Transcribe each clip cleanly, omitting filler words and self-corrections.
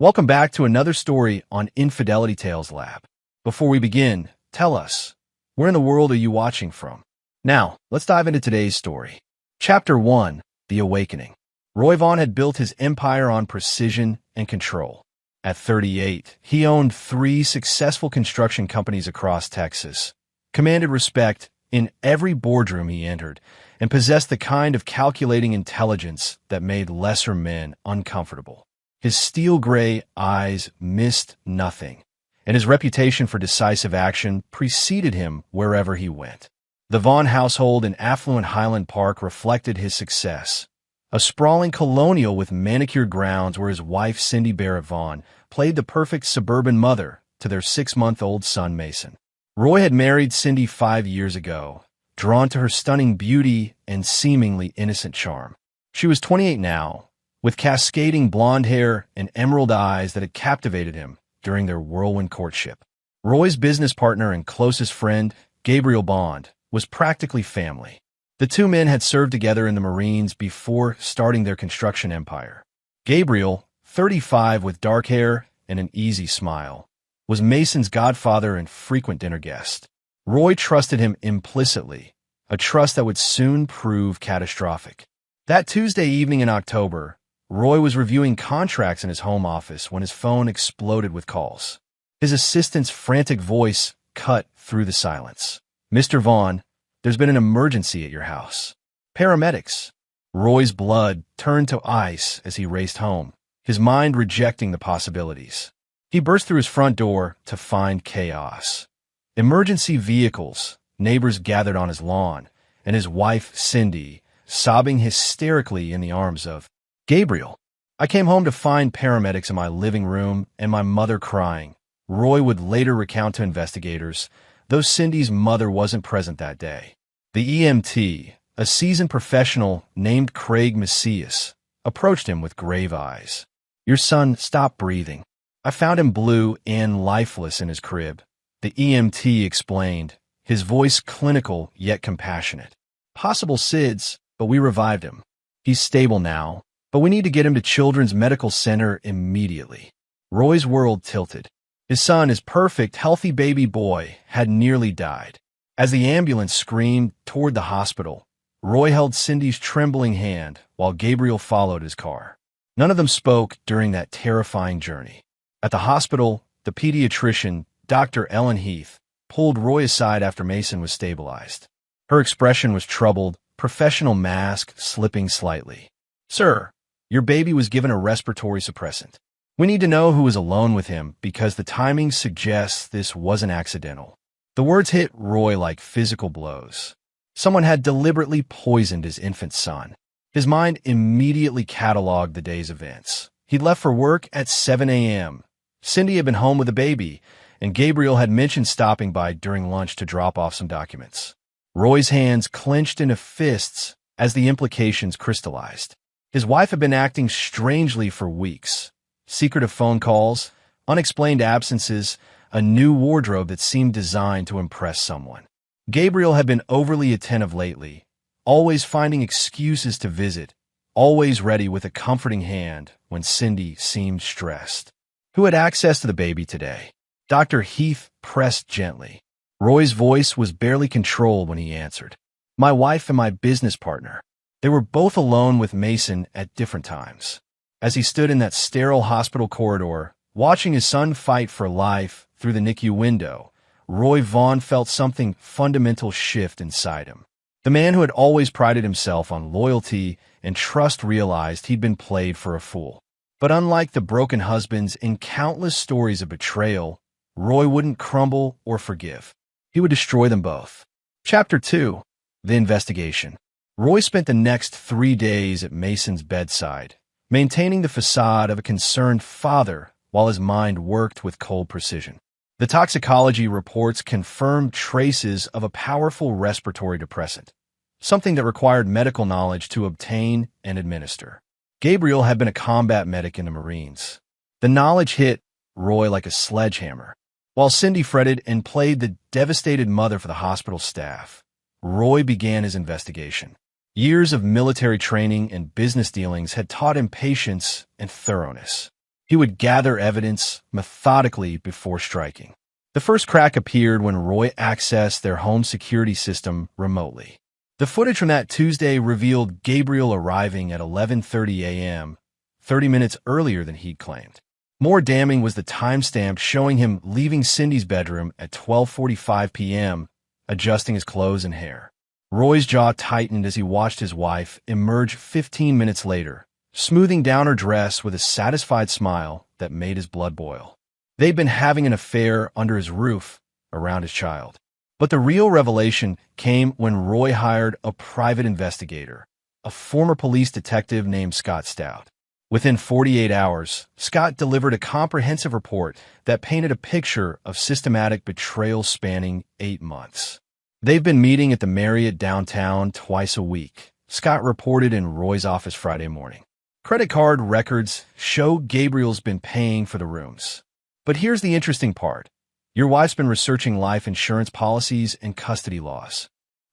Welcome back to another story on Infidelity Tales Lab. Before we begin, tell us, where in the world are you watching from? Now, let's dive into today's story. Chapter 1, The Awakening. Roy Vaughn had built his empire on precision and control. At 38, he owned 3 successful construction companies across Texas, commanded respect in every boardroom he entered, and possessed the kind of calculating intelligence that made lesser men uncomfortable. His steel-gray eyes missed nothing, and his reputation for decisive action preceded him wherever he went. The Vaughn household in affluent Highland Park reflected his success, a sprawling colonial with manicured grounds where his wife Cindy Barrett Vaughn played the perfect suburban mother to their 6-month-old son Mason. Roy had married Cindy 5 years ago, drawn to her stunning beauty and seemingly innocent charm. She was 28 now, with cascading blonde hair and emerald eyes that had captivated him during their whirlwind courtship. Roy's business partner and closest friend, Gabriel Bond, was practically family. The two men had served together in the Marines before starting their construction empire. Gabriel, 35 with dark hair and an easy smile, was Mason's godfather and frequent dinner guest. Roy trusted him implicitly, a trust that would soon prove catastrophic. That Tuesday evening in October, Roy was reviewing contracts in his home office when his phone exploded with calls. His assistant's frantic voice cut through the silence. "Mr. Vaughn, there's been an emergency at your house. Paramedics." Roy's blood turned to ice as he raced home, his mind rejecting the possibilities. He burst through his front door to find chaos. Emergency vehicles, neighbors gathered on his lawn, and his wife, Cindy, sobbing hysterically in the arms of Gabriel. "I came home to find paramedics in my living room and my mother crying," Roy would later recount to investigators, though Cindy's mother wasn't present that day. The EMT, a seasoned professional named Craig Macias, approached him with grave eyes. "Your son stopped breathing. I found him blue and lifeless in his crib," the EMT explained, his voice clinical yet compassionate. "Possible SIDS, but we revived him. He's stable now, but we need to get him to Children's Medical Center immediately." Roy's world tilted. His son, his perfect, healthy baby boy, had nearly died. As the ambulance screamed toward the hospital, Roy held Cindy's trembling hand while Gabriel followed his car. None of them spoke during that terrifying journey. At the hospital, the pediatrician, Dr. Ellen Heath, pulled Roy aside after Mason was stabilized. Her expression was troubled, professional mask slipping slightly. "Sir, your baby was given a respiratory suppressant. We need to know who was alone with him because the timing suggests this wasn't accidental." The words hit Roy like physical blows. Someone had deliberately poisoned his infant son. His mind immediately cataloged the day's events. He'd left for work at 7 a.m. Cindy had been home with the baby, and Gabriel had mentioned stopping by during lunch to drop off some documents. Roy's hands clenched into fists as the implications crystallized. His wife had been acting strangely for weeks. Secretive phone calls, unexplained absences, a new wardrobe that seemed designed to impress someone. Gabriel had been overly attentive lately, always finding excuses to visit, always ready with a comforting hand when Cindy seemed stressed. "Who had access to the baby today?" Dr. Heath pressed gently. Roy's voice was barely controlled when he answered. "My wife and my business partner." They were both alone with Mason at different times. As he stood in that sterile hospital corridor, watching his son fight for life through the NICU window, Roy Vaughn felt something fundamental shift inside him. The man who had always prided himself on loyalty and trust realized he'd been played for a fool. But unlike the broken husbands in countless stories of betrayal, Roy wouldn't crumble or forgive. He would destroy them both. Chapter 2, The Investigation. Roy spent the next 3 days at Mason's bedside, maintaining the facade of a concerned father while his mind worked with cold precision. The toxicology reports confirmed traces of a powerful respiratory depressant, something that required medical knowledge to obtain and administer. Gabriel had been a combat medic in the Marines. The knowledge hit Roy like a sledgehammer. While Cindy fretted and played the devastated mother for the hospital staff, Roy began his investigation. Years of military training and business dealings had taught him patience and thoroughness. He would gather evidence methodically before striking. The first crack appeared when Roy accessed their home security system remotely. The footage from that Tuesday revealed Gabriel arriving at 11:30 a.m., 30 minutes earlier than he'd claimed. More damning was the timestamp showing him leaving Cindy's bedroom at 12:45 p.m., adjusting his clothes and hair. Roy's jaw tightened as he watched his wife emerge 15 minutes later, smoothing down her dress with a satisfied smile that made his blood boil. They'd been having an affair under his roof, around his child. But the real revelation came when Roy hired a private investigator, a former police detective named Scott Stout. Within 48 hours, Scott delivered a comprehensive report that painted a picture of systematic betrayal spanning 8 months. They've been meeting at the Marriott downtown twice a week, Scott reported in Roy's office Friday morning. Credit card records show Gabriel's been paying for the rooms. But here's the interesting part. Your wife's been researching life insurance policies and custody laws.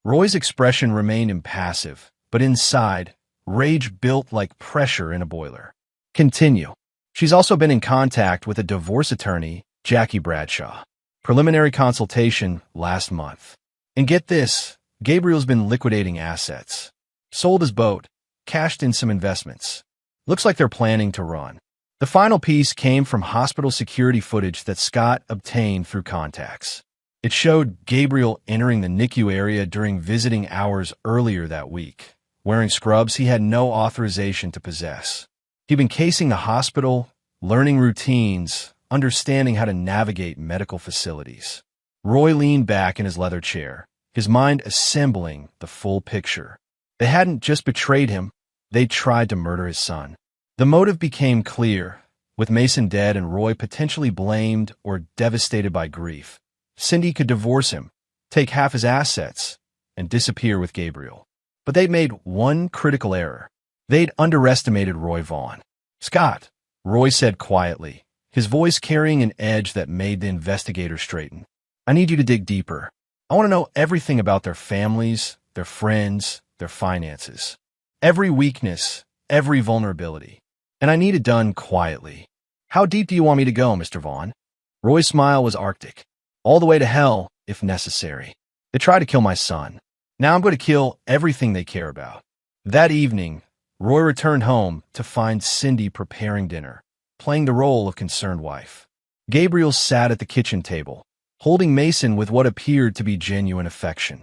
Roy's expression remained impassive, but inside, rage built like pressure in a boiler. Continue. She's also been in contact with a divorce attorney, Jackie Bradshaw. Preliminary consultation last month. And get this, Gabriel's been liquidating assets. Sold his boat, cashed in some investments. Looks like they're planning to run. The final piece came from hospital security footage that Scott obtained through contacts. It showed Gabriel entering the NICU area during visiting hours earlier that week, wearing scrubs he had no authorization to possess. He'd been casing the hospital, learning routines, understanding how to navigate medical facilities. Roy leaned back in his leather chair, his mind assembling the full picture. They hadn't just betrayed him, they'd tried to murder his son. The motive became clear. With Mason dead and Roy potentially blamed or devastated by grief, Cindy could divorce him, take half his assets, and disappear with Gabriel. But they'd made one critical error. They'd underestimated Roy Vaughn. "Scott," Roy said quietly, his voice carrying an edge that made the investigator straighten. "I need you to dig deeper. I want to know everything about their families, their friends, their finances. Every weakness, every vulnerability. And I need it done quietly. How deep do you want me to go, Mr. Vaughn?" Roy's smile was arctic. "All the way to hell, if necessary. They tried to kill my son. Now I'm going to kill everything they care about." That evening, Roy returned home to find Cindy preparing dinner, playing the role of concerned wife. Gabriel sat at the kitchen table, holding Mason with what appeared to be genuine affection.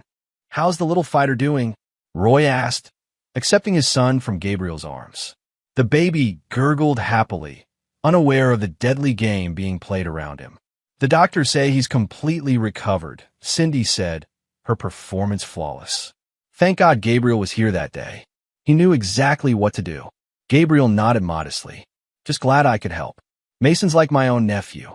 "How's the little fighter doing?" Roy asked, accepting his son from Gabriel's arms. The baby gurgled happily, unaware of the deadly game being played around him. "The doctors say he's completely recovered," Cindy said, her performance flawless. Thank God Gabriel was here that day. He knew exactly what to do. Gabriel nodded modestly. "Just glad I could help. Mason's like my own nephew."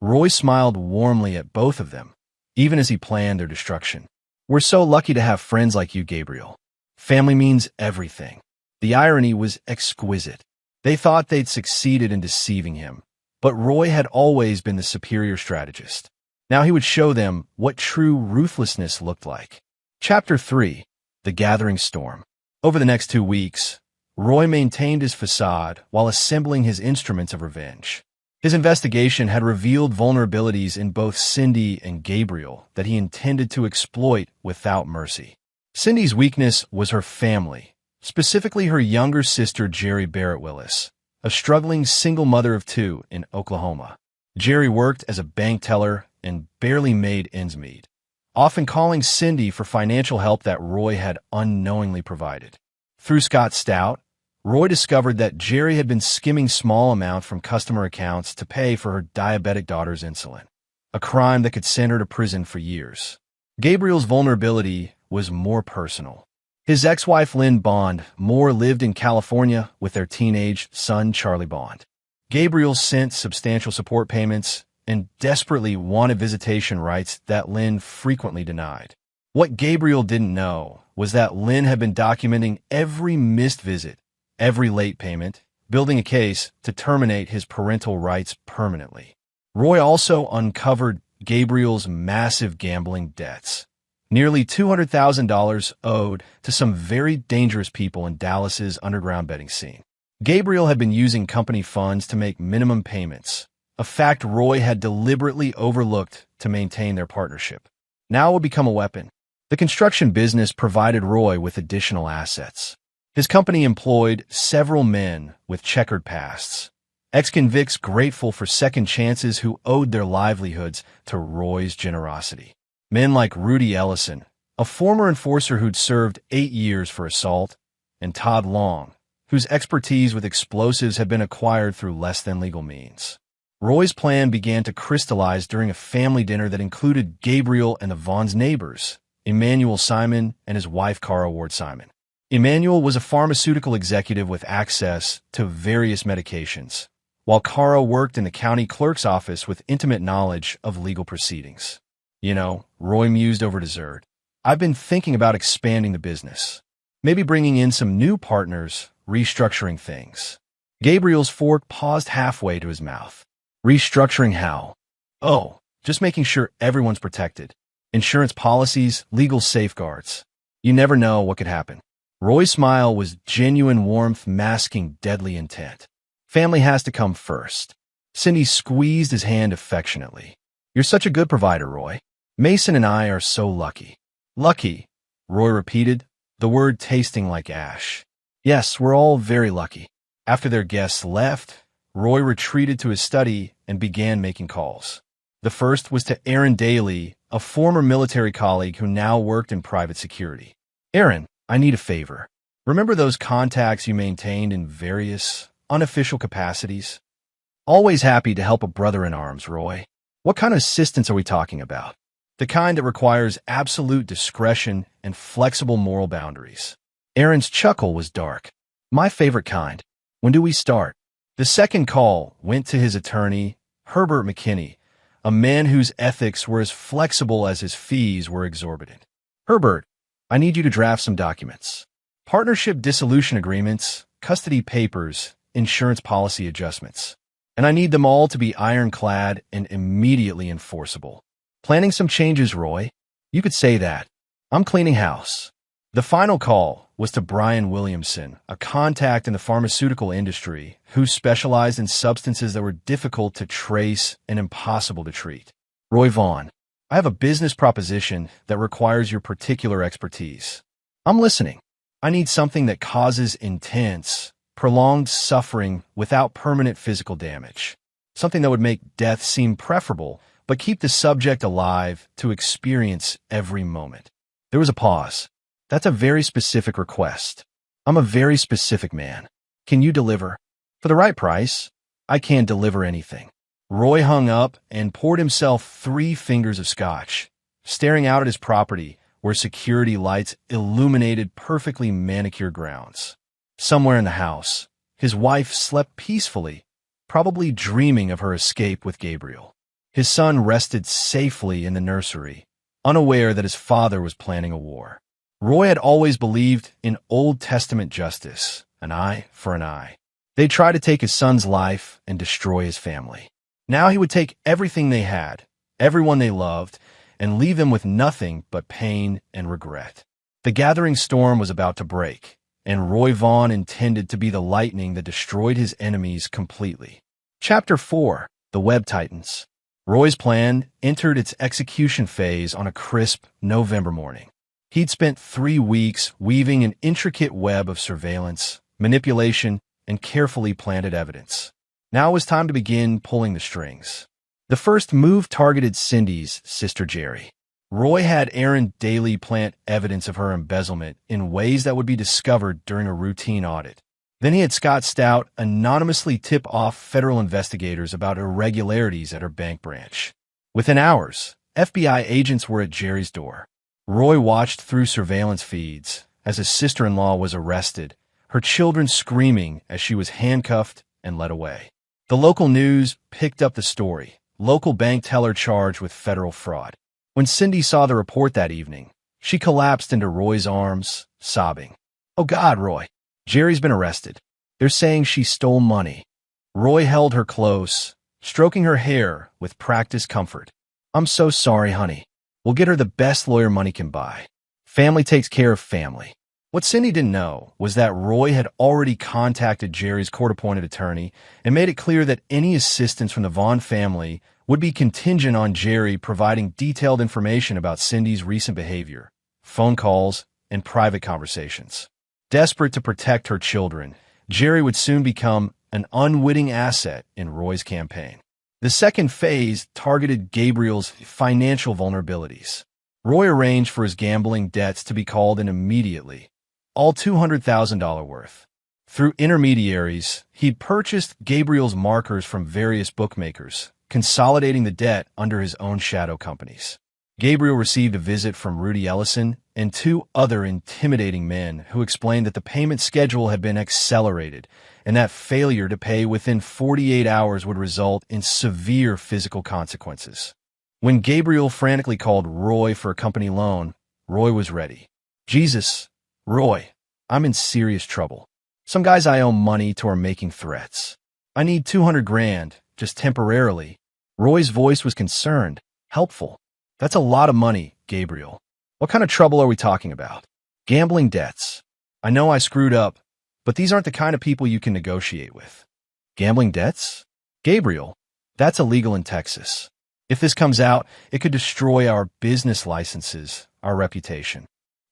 Roy smiled warmly at both of them, even as he planned their destruction. "We're so lucky to have friends like you, Gabriel. Family means everything." The irony was exquisite. They thought they'd succeeded in deceiving him, but Roy had always been the superior strategist. Now he would show them what true ruthlessness looked like. Chapter 3. The Gathering Storm. Over the next 2 weeks, Roy maintained his facade while assembling his instruments of revenge. His investigation had revealed vulnerabilities in both Cindy and Gabriel that he intended to exploit without mercy. Cindy's weakness was her family, specifically her younger sister Jerry Barrett Willis, a struggling single mother of 2 in Oklahoma. Jerry worked as a bank teller and barely made ends meet, often calling Cindy for financial help that Roy had unknowingly provided. Through Scott Stout, Roy discovered that Jerry had been skimming small amounts from customer accounts to pay for her diabetic daughter's insulin, a crime that could send her to prison for years. Gabriel's vulnerability was more personal. His ex-wife Lynn Bond Moore lived in California with their teenage son Charlie Bond. Gabriel sent substantial support payments and desperately wanted visitation rights that Lynn frequently denied. What Gabriel didn't know was that Lynn had been documenting every missed visit, every late payment, building a case to terminate his parental rights permanently. Roy also uncovered Gabriel's massive gambling debts. Nearly $200,000 owed to some very dangerous people in Dallas's underground betting scene. Gabriel had been using company funds to make minimum payments, a fact Roy had deliberately overlooked to maintain their partnership. Now it would become a weapon. The construction business provided Roy with additional assets. His company employed several men with checkered pasts, ex-convicts grateful for second chances who owed their livelihoods to Roy's generosity. Men like Rudy Ellison, a former enforcer who'd served 8 years for assault, and Todd Long, whose expertise with explosives had been acquired through less than legal means. Roy's plan began to crystallize during a family dinner that included Gabriel and the Vaughn's neighbors, Emmanuel Simon and his wife Cara Ward Simon. Emmanuel was a pharmaceutical executive with access to various medications, while Cara worked in the county clerk's office with intimate knowledge of legal proceedings. You know, Roy mused over dessert, I've been thinking about expanding the business. Maybe bringing in some new partners, restructuring things. Gabriel's fork paused halfway to his mouth. Restructuring how? Oh, just making sure everyone's protected. Insurance policies, legal safeguards. You never know what could happen. Roy's smile was genuine warmth masking deadly intent. Family has to come first. Cindy squeezed his hand affectionately. You're such a good provider, Roy. Mason and I are so lucky. Lucky, Roy repeated, the word tasting like ash. Yes, we're all very lucky. After their guests left, Roy retreated to his study and began making calls. The first was to Aaron Daly, a former military colleague who now worked in private security. Aaron, I need a favor. Remember those contacts you maintained in various unofficial capacities? Always happy to help a brother in arms, Roy. What kind of assistance are we talking about? The kind that requires absolute discretion and flexible moral boundaries. Aaron's chuckle was dark. My favorite kind. When do we start? The second call went to his attorney, Herbert McKinney, a man whose ethics were as flexible as his fees were exorbitant. Herbert, I need you to draft some documents. Partnership dissolution agreements, custody papers, insurance policy adjustments. And I need them all to be ironclad and immediately enforceable. Planning some changes, Roy. You could say that. I'm cleaning house. The final call was to Brian Williamson, a contact in the pharmaceutical industry who specialized in substances that were difficult to trace and impossible to treat. Roy Vaughn, I have a business proposition that requires your particular expertise. I'm listening. I need something that causes intense, prolonged suffering without permanent physical damage. Something that would make death seem preferable, but keep the subject alive to experience every moment. There was a pause. That's a very specific request. I'm a very specific man. Can you deliver? For the right price, I can't deliver anything. Roy hung up and poured himself 3 fingers of scotch, staring out at his property where security lights illuminated perfectly manicured grounds. Somewhere in the house, his wife slept peacefully, probably dreaming of her escape with Gabriel. His son rested safely in the nursery, unaware that his father was planning a war. Roy had always believed in Old Testament justice, an eye for an eye. They'd try to take his son's life and destroy his family. Now he would take everything they had, everyone they loved, and leave them with nothing but pain and regret. The gathering storm was about to break, and Roy Vaughn intended to be the lightning that destroyed his enemies completely. Chapter 4. The Web Titans. Roy's plan entered its execution phase on a crisp November morning. He'd spent 3 weeks weaving an intricate web of surveillance, manipulation, and carefully planted evidence. Now it was time to begin pulling the strings. The first move targeted Cindy's sister Jerry. Roy had Aaron Daly plant evidence of her embezzlement in ways that would be discovered during a routine audit. Then he had Scott Stout anonymously tip off federal investigators about irregularities at her bank branch. Within hours, FBI agents were at Jerry's door. Roy watched through surveillance feeds as his sister-in-law was arrested, her children screaming as she was handcuffed and led away. The local news picked up the story, local bank teller charged with federal fraud. When Cindy saw the report that evening, she collapsed into Roy's arms, sobbing. Oh God, Roy, Jerry's been arrested. They're saying she stole money. Roy held her close, stroking her hair with practiced comfort. I'm so sorry, honey. We'll get her the best lawyer money can buy. Family takes care of family. What Cindy didn't know was that Roy had already contacted Jerry's court-appointed attorney and made it clear that any assistance from the Vaughn family would be contingent on Jerry providing detailed information about Cindy's recent behavior, phone calls, and private conversations. Desperate to protect her children, Jerry would soon become an unwitting asset in Roy's campaign. The second phase targeted Gabriel's financial vulnerabilities. Roy arranged for his gambling debts to be called in immediately, all $200,000 worth. Through intermediaries, he'd purchased Gabriel's markers from various bookmakers, consolidating the debt under his own shadow companies. Gabriel received a visit from Rudy Ellison and two other intimidating men who explained that the payment schedule had been accelerated and that failure to pay within 48 hours would result in severe physical consequences. When Gabriel frantically called Roy for a company loan, Roy was ready. "Jesus, Roy, I'm in serious trouble. Some guys I owe money to are making threats. I need 200 grand, just temporarily." Roy's voice was concerned, helpful. "That's a lot of money, Gabriel. What kind of trouble are we talking about?" "Gambling debts. I know I screwed up, but these aren't the kind of people you can negotiate with." "Gambling debts? Gabriel, that's illegal in Texas. If this comes out, it could destroy our business licenses, our reputation."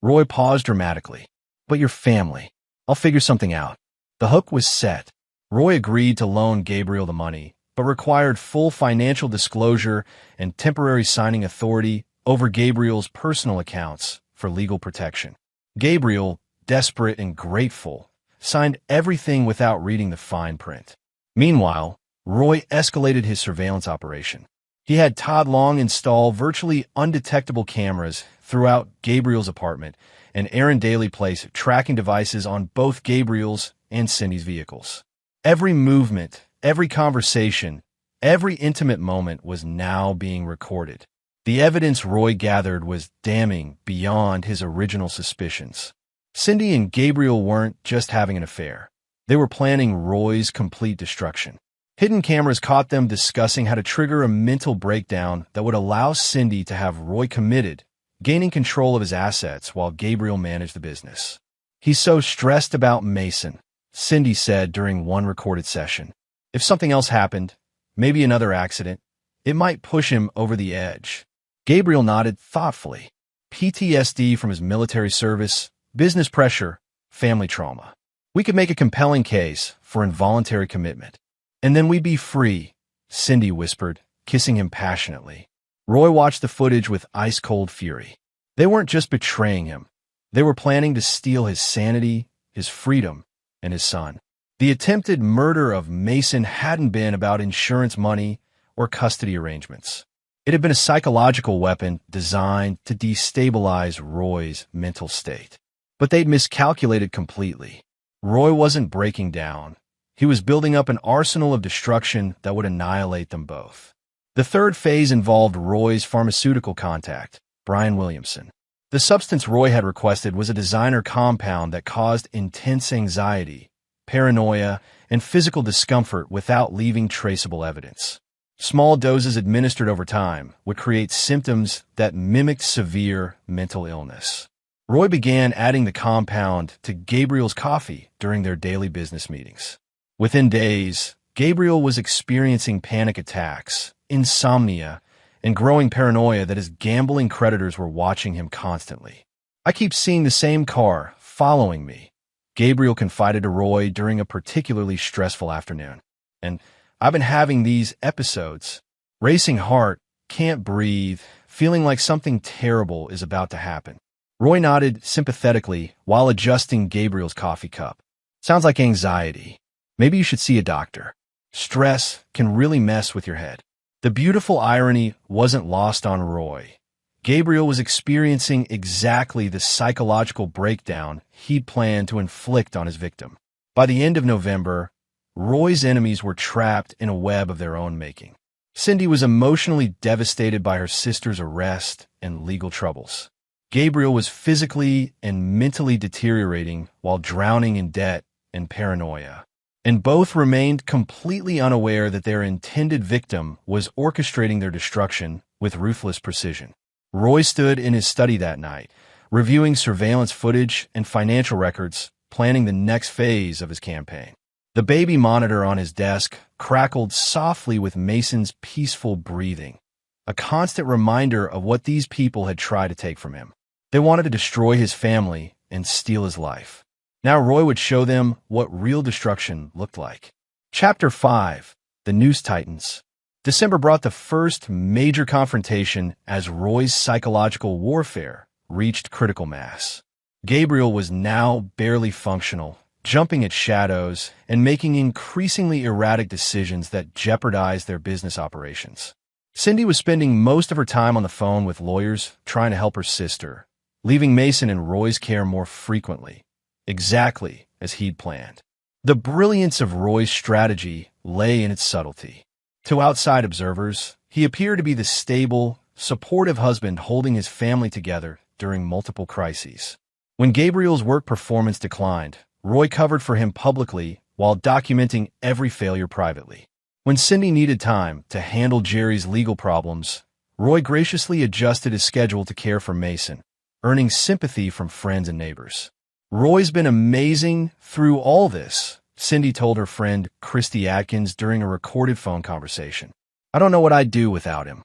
Roy paused dramatically. "But your family. I'll figure something out." The hook was set. Roy agreed to loan Gabriel the money, but required full financial disclosure and temporary signing authority over Gabriel's personal accounts for legal protection. Gabriel, desperate and grateful, signed everything without reading the fine print. Meanwhile, Roy escalated his surveillance operation. He had Todd Long install virtually undetectable cameras throughout Gabriel's apartment, and Aaron Daly place tracking devices on both Gabriel's and Cindy's vehicles. Every movement, every conversation, every intimate moment was now being recorded. The evidence Roy gathered was damning beyond his original suspicions. Cindy and Gabriel weren't just having an affair. They were planning Roy's complete destruction. Hidden cameras caught them discussing how to trigger a mental breakdown that would allow Cindy to have Roy committed, gaining control of his assets while Gabriel managed the business. "He's so stressed about Mason," Cindy said during one recorded session. "If something else happened, maybe another accident, it might push him over the edge." Gabriel nodded thoughtfully. PTSD from his military service, business pressure, family trauma. "We could make a compelling case for involuntary commitment. And then we'd be free," Cindy whispered, kissing him passionately. Roy watched the footage with ice-cold fury. They weren't just betraying him. They were planning to steal his sanity, his freedom, and his son. The attempted murder of Mason hadn't been about insurance money or custody arrangements. It had been a psychological weapon designed to destabilize Roy's mental state. But they'd miscalculated completely. Roy wasn't breaking down. He was building up an arsenal of destruction that would annihilate them both. The third phase involved Roy's pharmaceutical contact, Brian Williamson. The substance Roy had requested was a designer compound that caused intense anxiety, paranoia, and physical discomfort without leaving traceable evidence. Small doses administered over time would create symptoms that mimicked severe mental illness. Roy began adding the compound to Gabriel's coffee during their daily business meetings. Within days, Gabriel was experiencing panic attacks, insomnia, and growing paranoia that his gambling creditors were watching him constantly. "I keep seeing the same car following me," Gabriel confided to Roy during a particularly stressful afternoon. "And I've been having these episodes. Racing heart, can't breathe, feeling like something terrible is about to happen." Roy nodded sympathetically while adjusting Gabriel's coffee cup. "Sounds like anxiety. Maybe you should see a doctor. Stress can really mess with your head." The beautiful irony wasn't lost on Roy. Gabriel was experiencing exactly the psychological breakdown he'd planned to inflict on his victim. By the end of November, Roy's enemies were trapped in a web of their own making. Cindy was emotionally devastated by her sister's arrest and legal troubles. Gabriel was physically and mentally deteriorating while drowning in debt and paranoia. And both remained completely unaware that their intended victim was orchestrating their destruction with ruthless precision. Roy stood in his study that night, reviewing surveillance footage and financial records, planning the next phase of his campaign. The baby monitor on his desk crackled softly with Mason's peaceful breathing, a constant reminder of what these people had tried to take from him. They wanted to destroy his family and steal his life. Now Roy would show them what real destruction looked like. Chapter 5. The News Titans. December brought the first major confrontation as Roy's psychological warfare reached critical mass. Gabriel was now barely functional, jumping at shadows and making increasingly erratic decisions that jeopardized their business operations. Cindy was spending most of her time on the phone with lawyers trying to help her sister, leaving Mason in Roy's care more frequently, exactly as he'd planned. The brilliance of Roy's strategy lay in its subtlety. To outside observers, he appeared to be the stable, supportive husband holding his family together during multiple crises. When Gabriel's work performance declined, Roy covered for him publicly while documenting every failure privately. When Cindy needed time to handle Jerry's legal problems, Roy graciously adjusted his schedule to care for Mason, earning sympathy from friends and neighbors. Roy's been amazing through all this, Cindy told her friend Christy Atkins during a recorded phone conversation. I don't know what I'd do without him.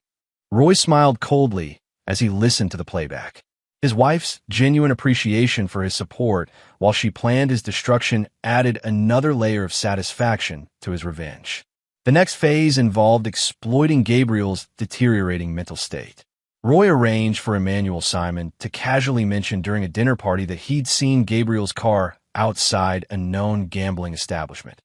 Roy smiled coldly as he listened to the playback. His wife's genuine appreciation for his support while she planned his destruction added another layer of satisfaction to his revenge. The next phase involved exploiting Gabriel's deteriorating mental state. Roy arranged for Emmanuel Simon to casually mention during a dinner party that he'd seen Gabriel's car outside a known gambling establishment.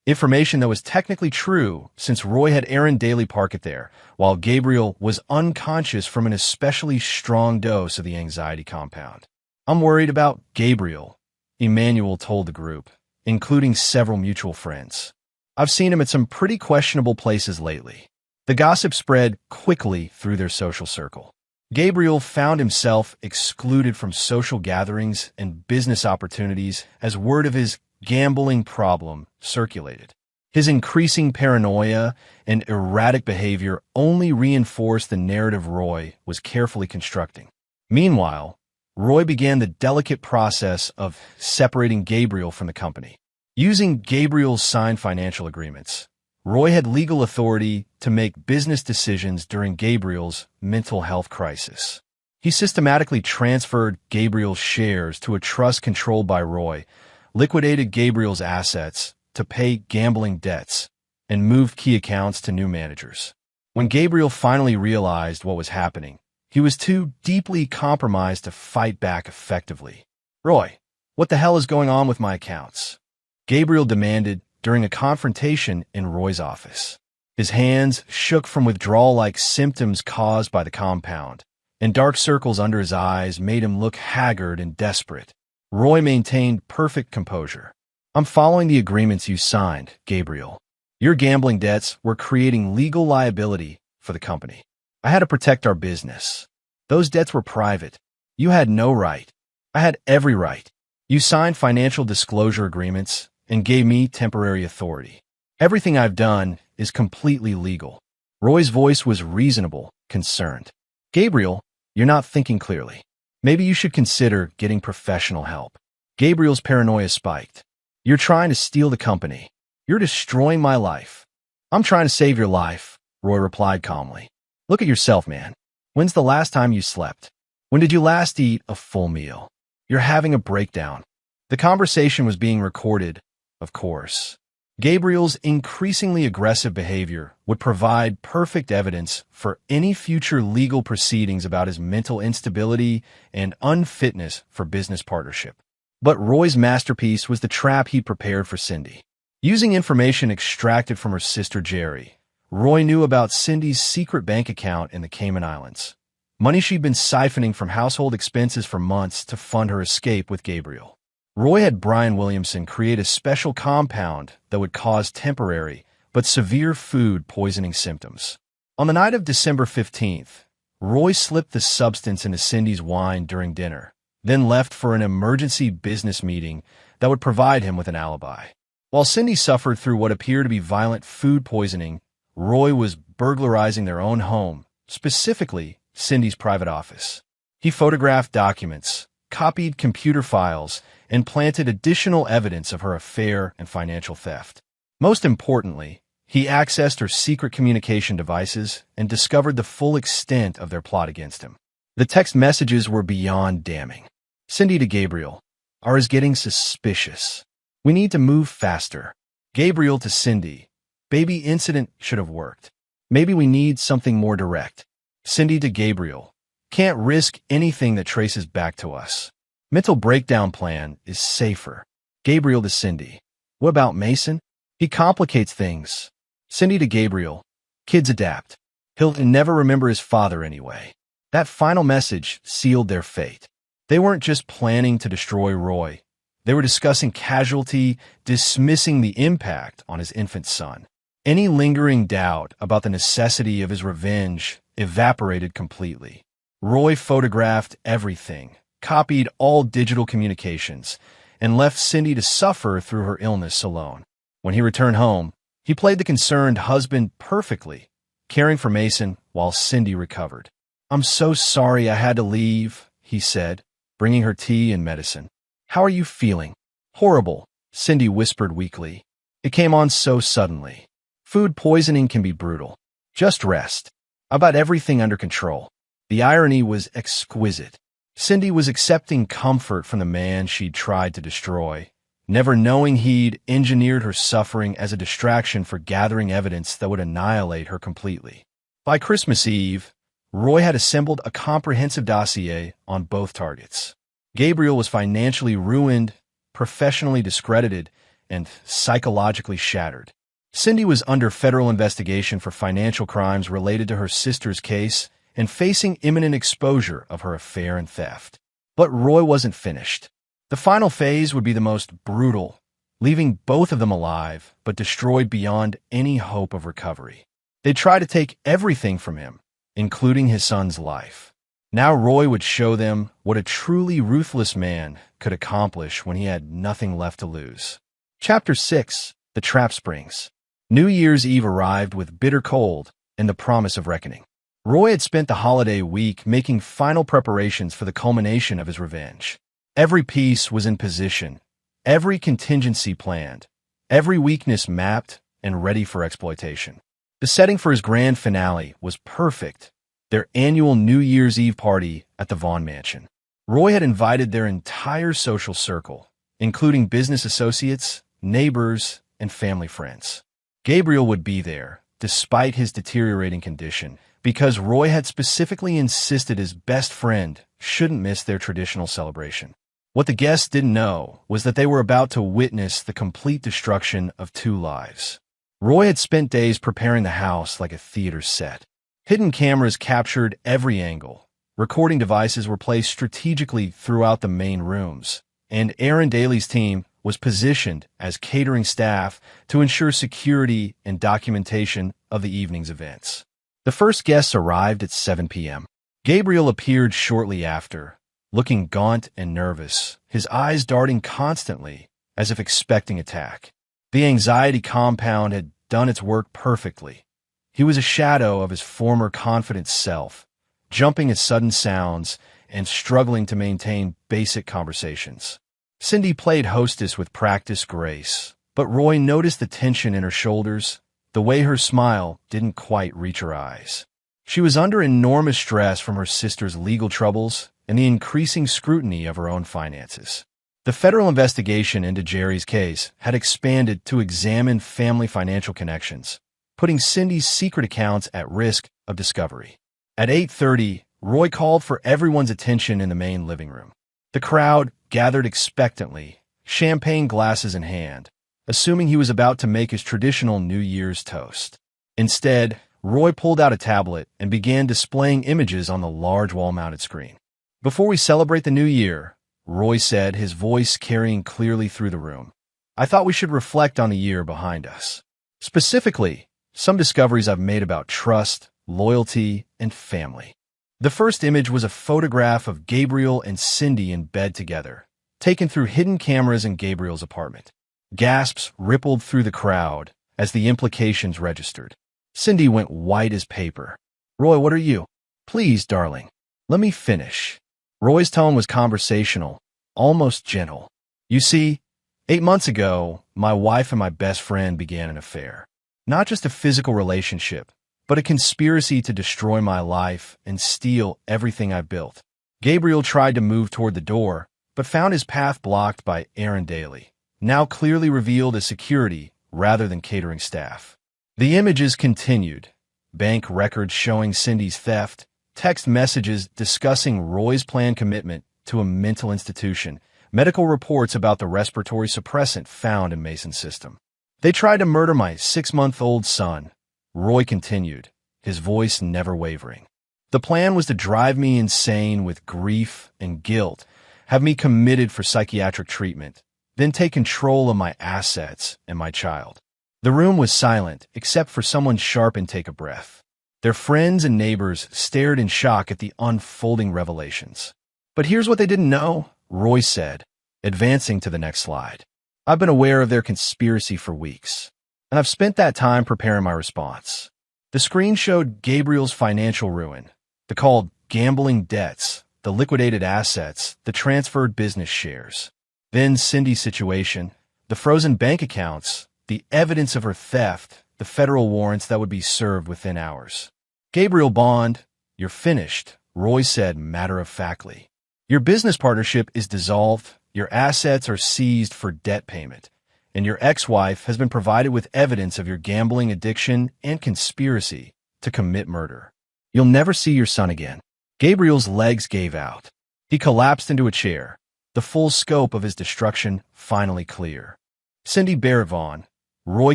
Information that was technically true since Roy had Aaron Daly park it there, while Gabriel was unconscious from an especially strong dose of the anxiety compound. I'm worried about Gabriel, Emmanuel told the group, including several mutual friends. I've seen him at some pretty questionable places lately. The gossip spread quickly through their social circle. Gabriel found himself excluded from social gatherings and business opportunities as word of his gambling problem circulated. His increasing paranoia and erratic behavior only reinforced the narrative Roy was carefully constructing. Meanwhile, Roy began the delicate process of separating Gabriel from the company. Using Gabriel's signed financial agreements, Roy had legal authority to make business decisions during Gabriel's mental health crisis. He systematically transferred Gabriel's shares to a trust controlled by Roy, liquidated Gabriel's assets to pay gambling debts, and moved key accounts to new managers. When Gabriel finally realized what was happening, he was too deeply compromised to fight back effectively. Roy, what the hell is going on with my accounts? Gabriel demanded during a confrontation in Roy's office. His hands shook from withdrawal-like symptoms caused by the compound, and dark circles under his eyes made him look haggard and desperate. Roy maintained perfect composure. I'm following the agreements you signed, Gabriel. Your gambling debts were creating legal liability for the company. I had to protect our business. Those debts were private. You had no right. I had every right. You signed financial disclosure agreements and gave me temporary authority. Everything I've done is completely legal. Roy's voice was reasonable, concerned. Gabriel, you're not thinking clearly. Maybe you should consider getting professional help. Gabriel's paranoia spiked. You're trying to steal the company. You're destroying my life. I'm trying to save your life, Roy replied calmly. Look at yourself, man. When's the last time you slept? When did you last eat a full meal? You're having a breakdown. The conversation was being recorded, of course. Gabriel's increasingly aggressive behavior would provide perfect evidence for any future legal proceedings about his mental instability and unfitness for business partnership. But Roy's masterpiece was the trap he'd prepared for Cindy. Using information extracted from her sister Jerry, Roy knew about Cindy's secret bank account in the Cayman Islands. Money she'd been siphoning from household expenses for months to fund her escape with Gabriel. Roy had Brian Williamson create a special compound that would cause temporary but severe food poisoning symptoms. On the night of December 15th, Roy slipped the substance into Cindy's wine during dinner, then left for an emergency business meeting that would provide him with an alibi. While Cindy suffered through what appeared to be violent food poisoning, Roy was burglarizing their own home, specifically Cindy's private office. He photographed documents, copied computer files, and planted additional evidence of her affair and financial theft. Most importantly, he accessed her secret communication devices and discovered the full extent of their plot against him. The text messages were beyond damning. Cindy to Gabriel, "Are getting suspicious. We need to move faster." Gabriel to Cindy, "Baby incident should have worked. Maybe we need something more direct." Cindy to Gabriel, "Can't risk anything that traces back to us. Mental breakdown plan is safer." Gabriel to Cindy, "What about Mason? He complicates things." Cindy to Gabriel, "Kids adapt. He'll never remember his father anyway." That final message sealed their fate. They weren't just planning to destroy Roy. They were discussing casualty, dismissing the impact on his infant son. Any lingering doubt about the necessity of his revenge evaporated completely. Roy photographed everything, copied all digital communications, and left Cindy to suffer through her illness alone. When he returned home, he played the concerned husband perfectly, caring for Mason while Cindy recovered. "I'm so sorry I had to leave," he said, bringing her tea and medicine. "How are you feeling?" "Horrible," Cindy whispered weakly. "It came on so suddenly. Food poisoning can be brutal. Just rest. I've got everything under control." The irony was exquisite. Cindy was accepting comfort from the man she'd tried to destroy, never knowing he'd engineered her suffering as a distraction for gathering evidence that would annihilate her completely. By Christmas Eve, Roy had assembled a comprehensive dossier on both targets. Gabriel was financially ruined, professionally discredited, and psychologically shattered. Cindy was under federal investigation for financial crimes related to her sister's case and facing imminent exposure of her affair and theft. But Roy wasn't finished. The final phase would be the most brutal, leaving both of them alive but destroyed beyond any hope of recovery. They'd try to take everything from him, including his son's life. Now Roy would show them what a truly ruthless man could accomplish when he had nothing left to lose. Chapter 6: The Trap Springs. New Year's Eve arrived with bitter cold and the promise of reckoning. Roy had spent the holiday week making final preparations for the culmination of his revenge. Every piece was in position, every contingency planned, every weakness mapped and ready for exploitation. The setting for his grand finale was perfect, their annual New Year's Eve party at the Vaughn Mansion. Roy had invited their entire social circle, including business associates, neighbors, and family friends. Gabriel would be there, despite his deteriorating condition, because Roy had specifically insisted his best friend shouldn't miss their traditional celebration. What the guests didn't know was that they were about to witness the complete destruction of two lives. Roy had spent days preparing the house like a theater set. Hidden cameras captured every angle. Recording devices were placed strategically throughout the main rooms, and Aaron Daly's team was positioned as catering staff to ensure security and documentation of the evening's events. The first guests arrived at 7 p.m. Gabriel appeared shortly after, looking gaunt and nervous, his eyes darting constantly as if expecting attack. The anxiety compound had done its work perfectly. He was a shadow of his former confident self, jumping at sudden sounds and struggling to maintain basic conversations. Cindy played hostess with practiced grace, but Roy noticed the tension in her shoulders, the way her smile didn't quite reach her eyes. She was under enormous stress from her sister's legal troubles and the increasing scrutiny of her own finances. The federal investigation into Jerry's case had expanded to examine family financial connections, putting Cindy's secret accounts at risk of discovery. At 8:30, Roy called for everyone's attention in the main living room. The crowd gathered expectantly, champagne glasses in hand, assuming he was about to make his traditional New Year's toast. Instead, Roy pulled out a tablet and began displaying images on the large wall-mounted screen. "Before we celebrate the new year," Roy said, his voice carrying clearly through the room, "I thought we should reflect on the year behind us. Specifically, some discoveries I've made about trust, loyalty, and family." The first image was a photograph of Gabriel and Cindy in bed together, taken through hidden cameras in Gabriel's apartment. Gasps rippled through the crowd as the implications registered. Cindy went white as paper. "Roy, what are you?" "Please, darling, let me finish." Roy's tone was conversational, almost gentle. You see, 8 months ago, my wife and my best friend began an affair. Not just a physical relationship, but a conspiracy to destroy my life and steal everything I built. Gabriel tried to move toward the door, but found his path blocked by Aaron Daly, now clearly revealed as security rather than catering staff. The images continued. Bank records showing Cindy's theft, text messages discussing Roy's planned commitment to a mental institution, medical reports about the respiratory suppressant found in Mason's system. They tried to murder my 6-month-old son, Roy continued, his voice never wavering. The plan was to drive me insane with grief and guilt, have me committed for psychiatric treatment, then take control of my assets and my child. The room was silent, except for someone's sharp intake of breath. Their friends and neighbors stared in shock at the unfolding revelations. But here's what they didn't know, Roy said, advancing to the next slide. I've been aware of their conspiracy for weeks, and I've spent that time preparing my response. The screen showed Gabriel's financial ruin, the called gambling debts, the liquidated assets, the transferred business shares. Then Cindy's situation, the frozen bank accounts, the evidence of her theft, the federal warrants that would be served within hours. Gabriel Bond, you're finished, Roy said matter-of-factly. Your business partnership is dissolved, your assets are seized for debt payment, and your ex-wife has been provided with evidence of your gambling addiction and conspiracy to commit murder. You'll never see your son again. Gabriel's legs gave out. He collapsed into a chair, the full scope of his destruction finally clear. Cindy Barrett-Vaughn, Roy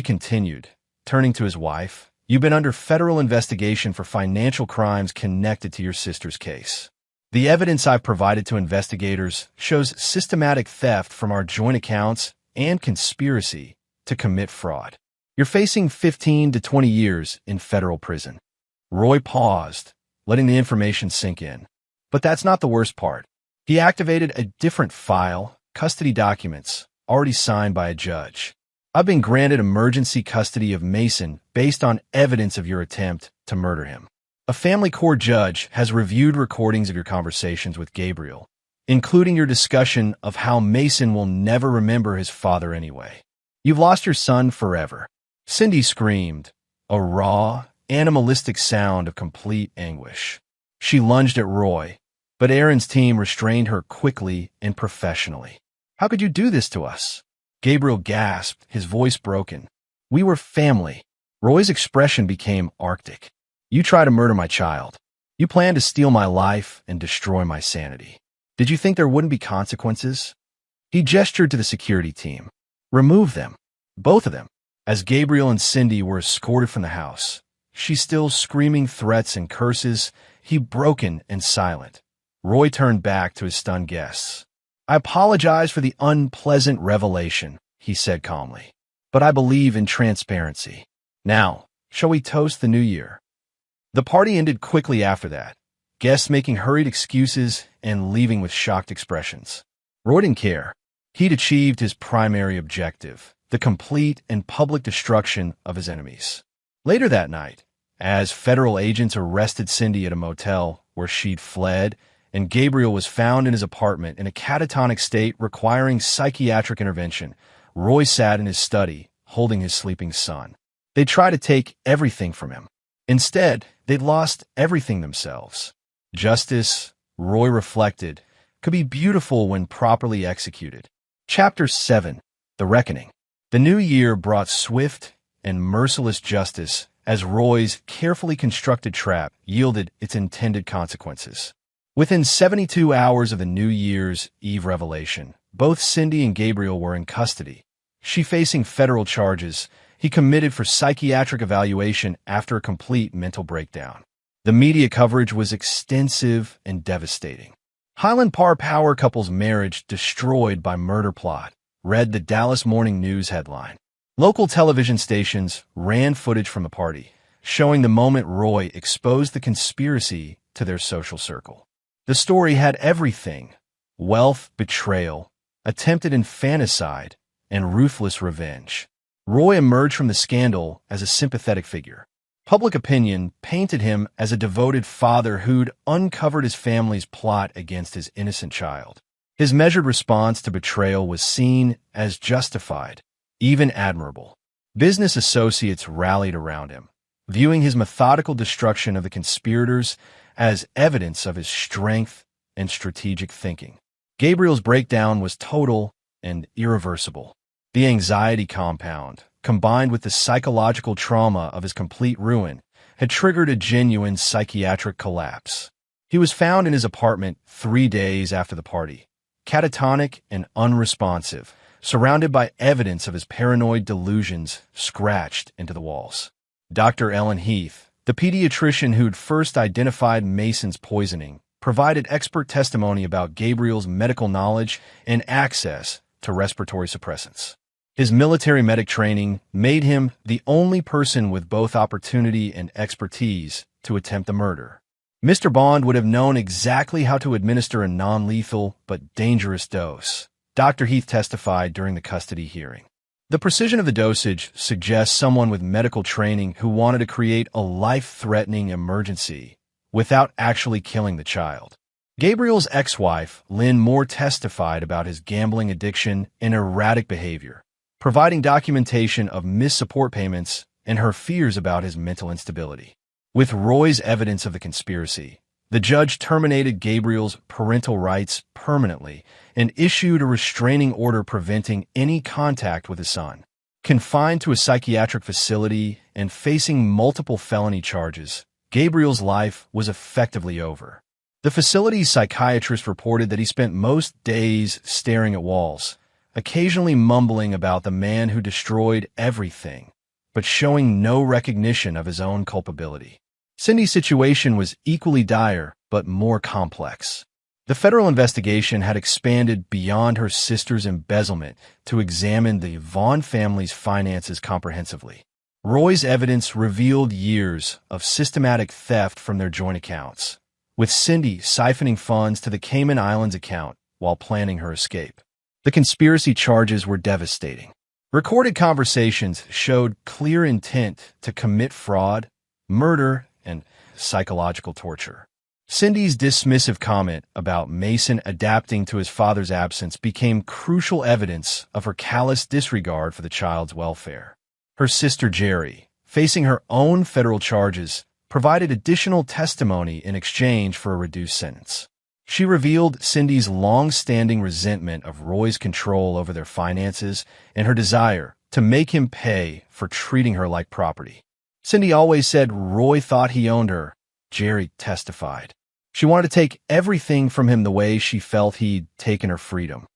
continued, turning to his wife, you've been under federal investigation for financial crimes connected to your sister's case. The evidence I've provided to investigators shows systematic theft from our joint accounts and conspiracy to commit fraud. You're facing 15 to 20 years in federal prison. Roy paused, letting the information sink in. But that's not the worst part. He activated a different file, custody documents, already signed by a judge. I've been granted emergency custody of Mason based on evidence of your attempt to murder him. A family court judge has reviewed recordings of your conversations with Gabriel, including your discussion of how Mason will never remember his father anyway. You've lost your son forever. Cindy screamed, a raw, animalistic sound of complete anguish. She lunged at Roy, but Aaron's team restrained her quickly and professionally. How could you do this to us? Gabriel gasped, his voice broken. We were family. Roy's expression became arctic. You tried to murder my child. You planned to steal my life and destroy my sanity. Did you think there wouldn't be consequences? He gestured to the security team. Remove them. Both of them. As Gabriel and Cindy were escorted from the house, she still screaming threats and curses, he broken and silent. Roy turned back to his stunned guests. I apologize for the unpleasant revelation, he said calmly, but I believe in transparency. Now, shall we toast the new year? The party ended quickly after that, guests making hurried excuses and leaving with shocked expressions. Roy didn't care. He'd achieved his primary objective, the complete and public destruction of his enemies. Later that night, as federal agents arrested Cindy at a motel where she'd fled, and Gabriel was found in his apartment in a catatonic state requiring psychiatric intervention, Roy sat in his study, holding his sleeping son. They'd try to take everything from him. Instead, they'd lost everything themselves. Justice, Roy reflected, could be beautiful when properly executed. Chapter 7. The Reckoning. The new year brought swift and merciless justice as Roy's carefully constructed trap yielded its intended consequences. Within 72 hours of the New Year's Eve revelation, both Cindy and Gabriel were in custody. She facing federal charges, he committed for psychiatric evaluation after a complete mental breakdown. The media coverage was extensive and devastating. Highland Park power couple's marriage destroyed by murder plot, read the Dallas Morning News headline. Local television stations ran footage from the party, showing the moment Roy exposed the conspiracy to their social circle. The story had everything: wealth, betrayal, attempted infanticide, and ruthless revenge. Roy emerged from the scandal as a sympathetic figure. Public opinion painted him as a devoted father who'd uncovered his family's plot against his innocent child. His measured response to betrayal was seen as justified, even admirable. Business associates rallied around him, viewing his methodical destruction of the conspirators as evidence of his strength and strategic thinking. Gabriel's breakdown was total and irreversible. The anxiety compound, combined with the psychological trauma of his complete ruin, had triggered a genuine psychiatric collapse. He was found in his apartment 3 days after the party, catatonic and unresponsive, surrounded by evidence of his paranoid delusions scratched into the walls. Dr. Ellen Heath, the pediatrician who'd first identified Mason's poisoning, provided expert testimony about Gabriel's medical knowledge and access to respiratory suppressants. His military medic training made him the only person with both opportunity and expertise to attempt the murder. Mr. Bond would have known exactly how to administer a non-lethal but dangerous dose, Dr. Heath testified during the custody hearing. The precision of the dosage suggests someone with medical training who wanted to create a life-threatening emergency without actually killing the child. Gabriel's ex-wife, Lynn Moore, testified about his gambling addiction and erratic behavior, providing documentation of missed support payments and her fears about his mental instability. With Roy's evidence of the conspiracy, the judge terminated Gabriel's parental rights permanently and issued a restraining order preventing any contact with his son. Confined to a psychiatric facility and facing multiple felony charges, Gabriel's life was effectively over. The facility's psychiatrist reported that he spent most days staring at walls, occasionally mumbling about the man who destroyed everything, but showing no recognition of his own culpability. Cindy's situation was equally dire, but more complex. The federal investigation had expanded beyond her sister's embezzlement to examine the Vaughn family's finances comprehensively. Roy's evidence revealed years of systematic theft from their joint accounts, with Cindy siphoning funds to the Cayman Islands account while planning her escape. The conspiracy charges were devastating. Recorded conversations showed clear intent to commit fraud, murder, and psychological torture. Cindy's dismissive comment about Mason adapting to his father's absence became crucial evidence of her callous disregard for the child's welfare. Her sister Jerry, facing her own federal charges, provided additional testimony in exchange for a reduced sentence. She revealed Cindy's long-standing resentment of Roy's control over their finances and her desire to make him pay for treating her like property. Cindy always said Roy thought he owned her, Jerry testified. She wanted to take everything from him the way she felt he'd taken her freedom.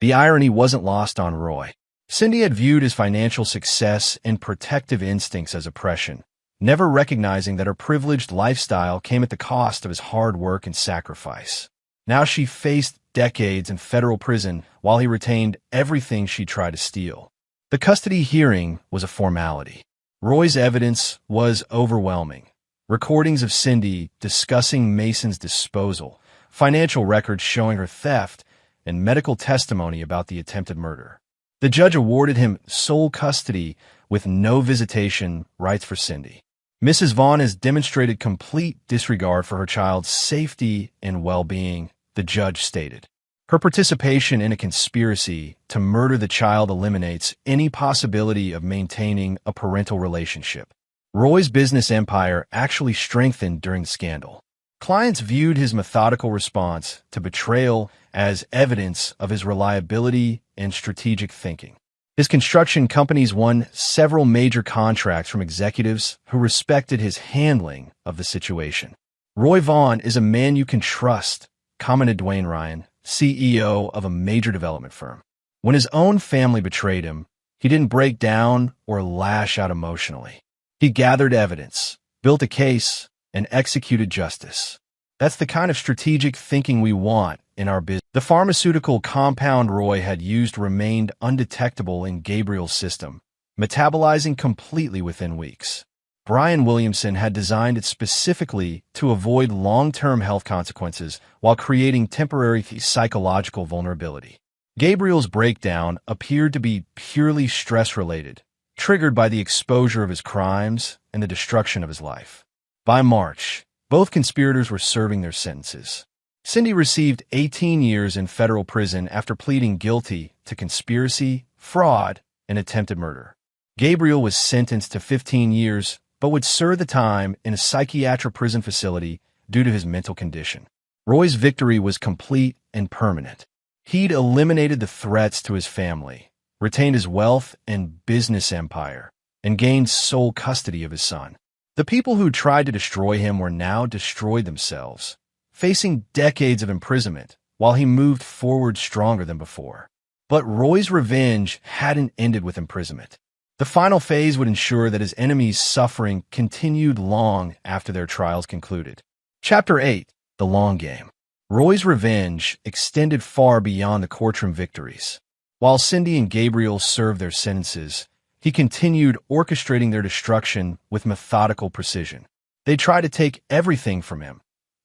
The irony wasn't lost on Roy. Cindy had viewed his financial success and protective instincts as oppression, never recognizing that her privileged lifestyle came at the cost of his hard work and sacrifice. Now she faced decades in federal prison while he retained everything she tried to steal. The custody hearing was a formality. Roy's evidence was overwhelming. Recordings of Cindy discussing Mason's disposal, financial records showing her theft, and medical testimony about the attempted murder. The judge awarded him sole custody with no visitation rights for Cindy. Mrs. Vaughn has demonstrated complete disregard for her child's safety and well-being, the judge stated. Her participation in a conspiracy to murder the child eliminates any possibility of maintaining a parental relationship. Roy's business empire actually strengthened during the scandal. Clients viewed his methodical response to betrayal as evidence of his reliability and strategic thinking. His construction companies won several major contracts from executives who respected his handling of the situation. Roy Vaughn is a man you can trust, commented Dwayne Ryan, CEO of a major development firm. When his own family betrayed him, he didn't break down or lash out emotionally. He gathered evidence, built a case, and executed justice. That's the kind of strategic thinking we want in our business. The pharmaceutical compound Roy had used remained undetectable in Gabriel's system, metabolizing completely within weeks. Brian Williamson had designed it specifically to avoid long-term health consequences while creating temporary psychological vulnerability. Gabriel's breakdown appeared to be purely stress-related, triggered by the exposure of his crimes and the destruction of his life. By March, both conspirators were serving their sentences. Cindy received 18 years in federal prison after pleading guilty to conspiracy, fraud, and attempted murder. Gabriel was sentenced to 15 years, but would serve the time in a psychiatric prison facility due to his mental condition. Roy's victory was complete and permanent. He'd eliminated the threats to his family, retained his wealth and business empire, and gained sole custody of his son. The people who tried to destroy him were now destroyed themselves, facing decades of imprisonment while he moved forward stronger than before. But Roy's revenge hadn't ended with imprisonment. The final phase would ensure that his enemies' suffering continued long after their trials concluded. Chapter 8. The Long Game. Roy's revenge extended far beyond the courtroom victories. While Cindy and Gabriel served their sentences, he continued orchestrating their destruction with methodical precision. They tried to take everything from him.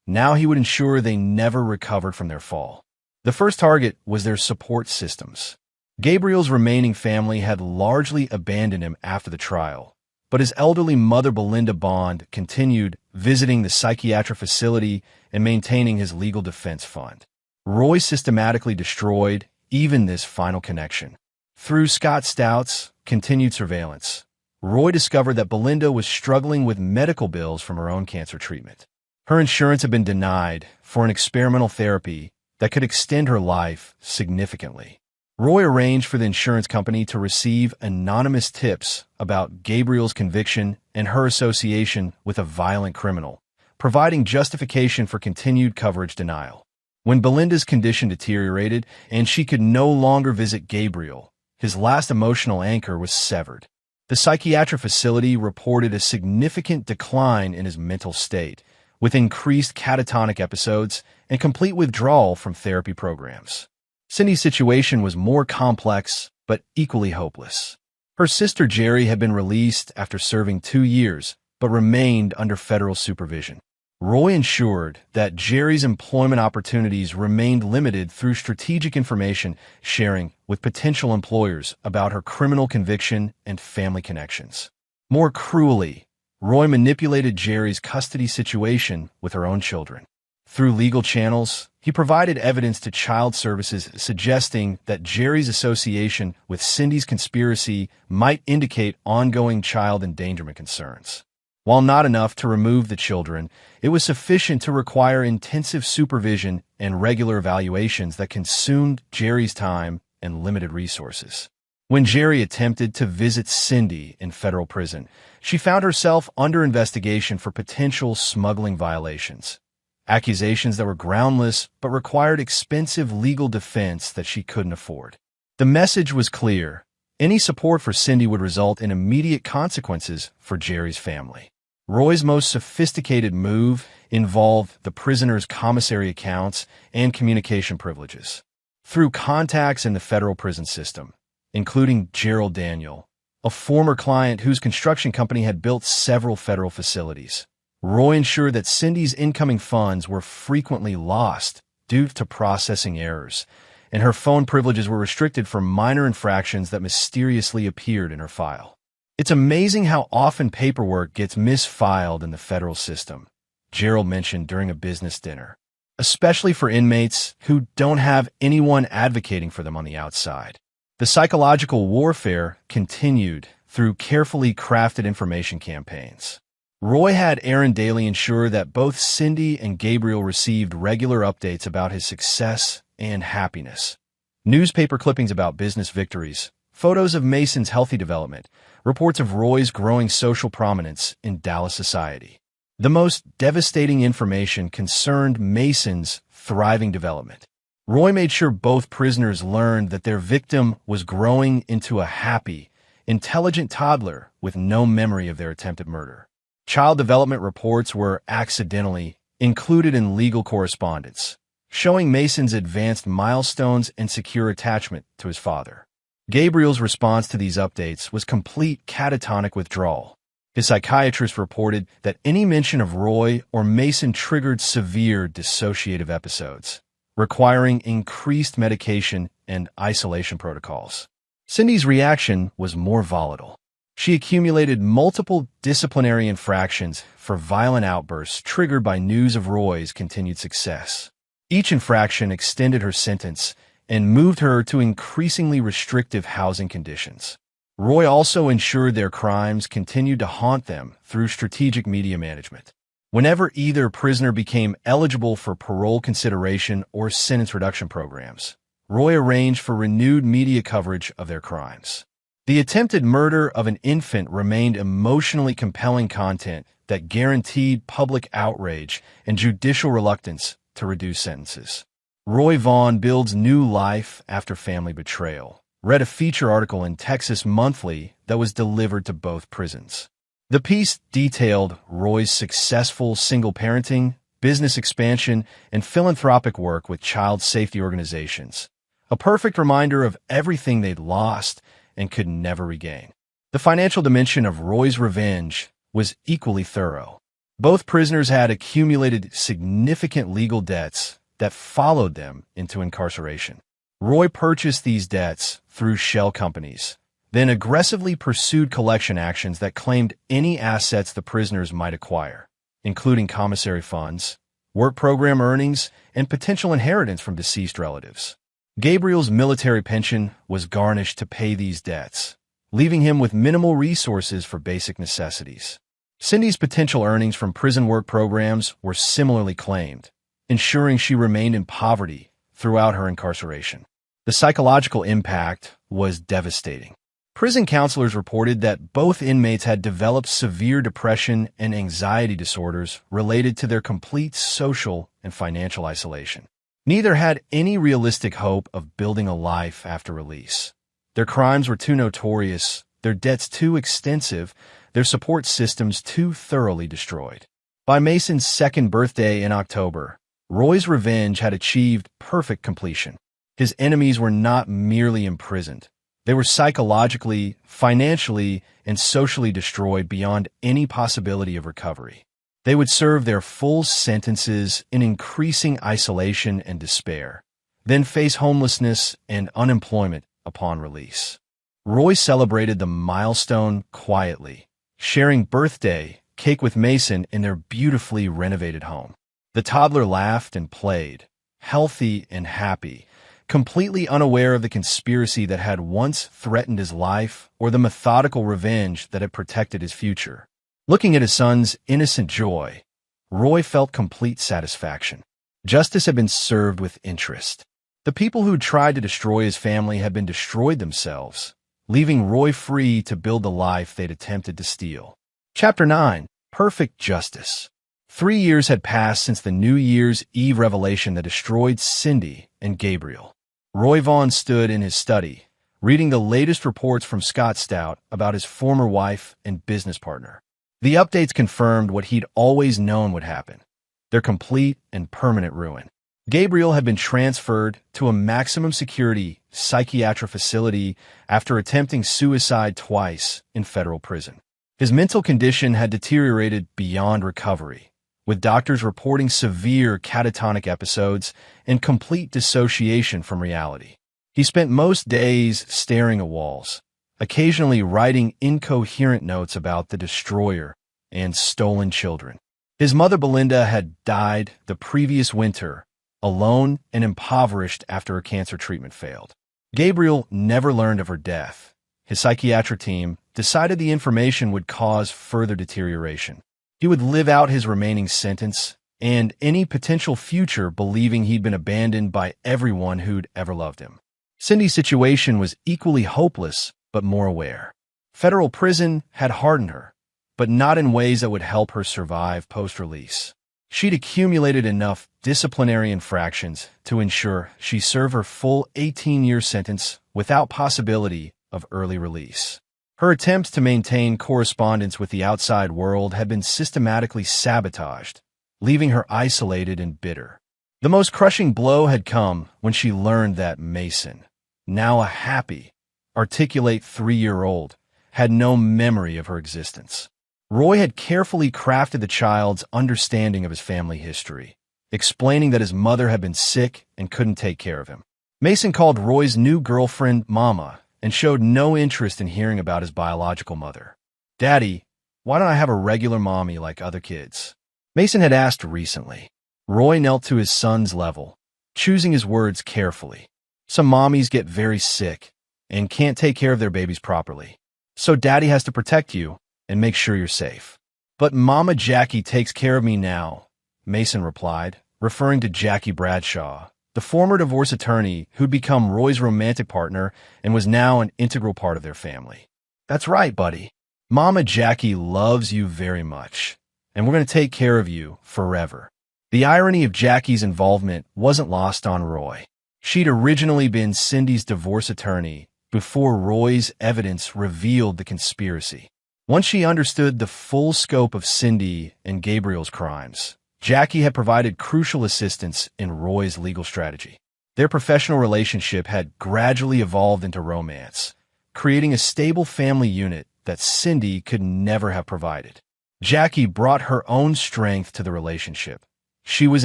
Now he would ensure they never recovered from their fall. The first target was their support systems. Gabriel's remaining family had largely abandoned him after the trial, but his elderly mother, Belinda Bond, continued visiting the psychiatric facility and maintaining his legal defense fund. Roy systematically destroyed even this final connection. Through Scott Stout's continued surveillance, Roy discovered that Belinda was struggling with medical bills from her own cancer treatment. Her insurance had been denied for an experimental therapy that could extend her life significantly. Roy arranged for the insurance company to receive anonymous tips about Gabriel's conviction and her association with a violent criminal, providing justification for continued coverage denial. When Belinda's condition deteriorated and she could no longer visit Gabriel, his last emotional anchor was severed. The psychiatric facility reported a significant decline in his mental state, with increased catatonic episodes and complete withdrawal from therapy programs. Cindy's situation was more complex, but equally hopeless. Her sister Jerry had been released after serving 2 years, but remained under federal supervision. Roy ensured that Jerry's employment opportunities remained limited through strategic information sharing with potential employers about her criminal conviction and family connections. More cruelly, Roy manipulated Jerry's custody situation with her own children. Through legal channels, he provided evidence to child services suggesting that Jerry's association with Cindy's conspiracy might indicate ongoing child endangerment concerns. While not enough to remove the children, it was sufficient to require intensive supervision and regular evaluations that consumed Jerry's time and limited resources. When Jerry attempted to visit Cindy in federal prison, she found herself under investigation for potential smuggling violations. Accusations that were groundless but required expensive legal defense that she couldn't afford. The message was clear. Any support for Cindy would result in immediate consequences for Jerry's family. Roy's most sophisticated move involved the prisoner's commissary accounts and communication privileges. Through contacts in the federal prison system, including Gerald Daniel, a former client whose construction company had built several federal facilities, Roy ensured that Cindy's incoming funds were frequently lost due to processing errors, and her phone privileges were restricted for minor infractions that mysteriously appeared in her file. It's amazing how often paperwork gets misfiled in the federal system, Gerald mentioned during a business dinner, especially for inmates who don't have anyone advocating for them on the outside. The psychological warfare continued through carefully crafted information campaigns. Roy had Aaron Daly ensure that both Cindy and Gabriel received regular updates about his success and happiness. Newspaper clippings about business victories, photos of Mason's healthy development, reports of Roy's growing social prominence in Dallas society. The most devastating information concerned Mason's thriving development. Roy made sure both prisoners learned that their victim was growing into a happy, intelligent toddler with no memory of their attempted murder. Child development reports were accidentally included in legal correspondence, showing Mason's advanced milestones and secure attachment to his father. Gabriel's response to these updates was complete catatonic withdrawal. His psychiatrist reported that any mention of Roy or Mason triggered severe dissociative episodes, requiring increased medication and isolation protocols. Cindy's reaction was more volatile. She accumulated multiple disciplinary infractions for violent outbursts triggered by news of Roy's continued success. Each infraction extended her sentence and moved her to increasingly restrictive housing conditions. Roy also ensured their crimes continued to haunt them through strategic media management. Whenever either prisoner became eligible for parole consideration or sentence reduction programs, Roy arranged for renewed media coverage of their crimes. The attempted murder of an infant remained emotionally compelling content that guaranteed public outrage and judicial reluctance to reduce sentences. Roy Vaughn builds new life after family betrayal. Read a feature article in Texas Monthly that was delivered to both prisons. The piece detailed Roy's successful single parenting, business expansion, and philanthropic work with child safety organizations, a perfect reminder of everything they'd lost and could never regain. The financial dimension of Roy's revenge was equally thorough. Both prisoners had accumulated significant legal debts that followed them into incarceration. Roy purchased these debts through shell companies, then aggressively pursued collection actions that claimed any assets the prisoners might acquire, including commissary funds, work program earnings, and potential inheritance from deceased relatives. Gabriel's military pension was garnished to pay these debts, leaving him with minimal resources for basic necessities. Cindy's potential earnings from prison work programs were similarly claimed, ensuring she remained in poverty throughout her incarceration. The psychological impact was devastating. Prison counselors reported that both inmates had developed severe depression and anxiety disorders related to their complete social and financial isolation. Neither had any realistic hope of building a life after release. Their crimes were too notorious, their debts too extensive, their support systems too thoroughly destroyed. By Mason's second birthday in October, Roy's revenge had achieved perfect completion. His enemies were not merely imprisoned. They were psychologically, financially, and socially destroyed beyond any possibility of recovery. They would serve their full sentences in increasing isolation and despair, then face homelessness and unemployment upon release. Roy celebrated the milestone quietly, sharing birthday cake with Mason in their beautifully renovated home. The toddler laughed and played, healthy and happy, completely unaware of the conspiracy that had once threatened his life or the methodical revenge that had protected his future. Looking at his son's innocent joy, Roy felt complete satisfaction. Justice had been served with interest. The people who tried to destroy his family had been destroyed themselves, leaving Roy free to build the life they'd attempted to steal. Chapter 9. Perfect Justice. 3 years had passed since the New Year's Eve revelation that destroyed Cindy and Gabriel. Roy Vaughn stood in his study, reading the latest reports from Scott Stout about his former wife and business partner. The updates confirmed what he'd always known would happen: their complete and permanent ruin. Gabriel had been transferred to a maximum security psychiatric facility after attempting suicide twice in federal prison. His mental condition had deteriorated beyond recovery, with doctors reporting severe catatonic episodes and complete dissociation from reality. He spent most days staring at walls, occasionally writing incoherent notes about the destroyer and stolen children. His mother Belinda had died the previous winter, alone and impoverished after her cancer treatment failed. Gabriel never learned of her death. His psychiatric team decided the information would cause further deterioration. He would live out his remaining sentence and any potential future believing he'd been abandoned by everyone who'd ever loved him. Cindy's situation was equally hopeless, but more aware. Federal prison had hardened her, but not in ways that would help her survive post-release. She'd accumulated enough disciplinary infractions to ensure she served her full 18-year sentence without possibility of early release. Her attempts to maintain correspondence with the outside world had been systematically sabotaged, leaving her isolated and bitter. The most crushing blow had come when she learned that Mason, now a happy, articulate 3-year-old, had no memory of her existence. Roy had carefully crafted the child's understanding of his family history, explaining that his mother had been sick and couldn't take care of him. Mason called Roy's new girlfriend Mama and showed no interest in hearing about his biological mother. "Daddy, why don't I have a regular mommy like other kids?" Mason had asked recently. Roy knelt to his son's level, choosing his words carefully. "Some mommies get very sick and can't take care of their babies properly. So Daddy has to protect you and make sure you're safe." "But Mama Jackie takes care of me now," Mason replied, referring to Jackie Bradshaw, the former divorce attorney who'd become Roy's romantic partner and was now an integral part of their family. "That's right, buddy. Mama Jackie loves you very much, and we're going to take care of you forever." The irony of Jackie's involvement wasn't lost on Roy. She'd originally been Cindy's divorce attorney before Roy's evidence revealed the conspiracy. Once she understood the full scope of Cindy and Gabriel's crimes, Jackie had provided crucial assistance in Roy's legal strategy. Their professional relationship had gradually evolved into romance, creating a stable family unit that Cindy could never have provided. Jackie brought her own strength to the relationship. She was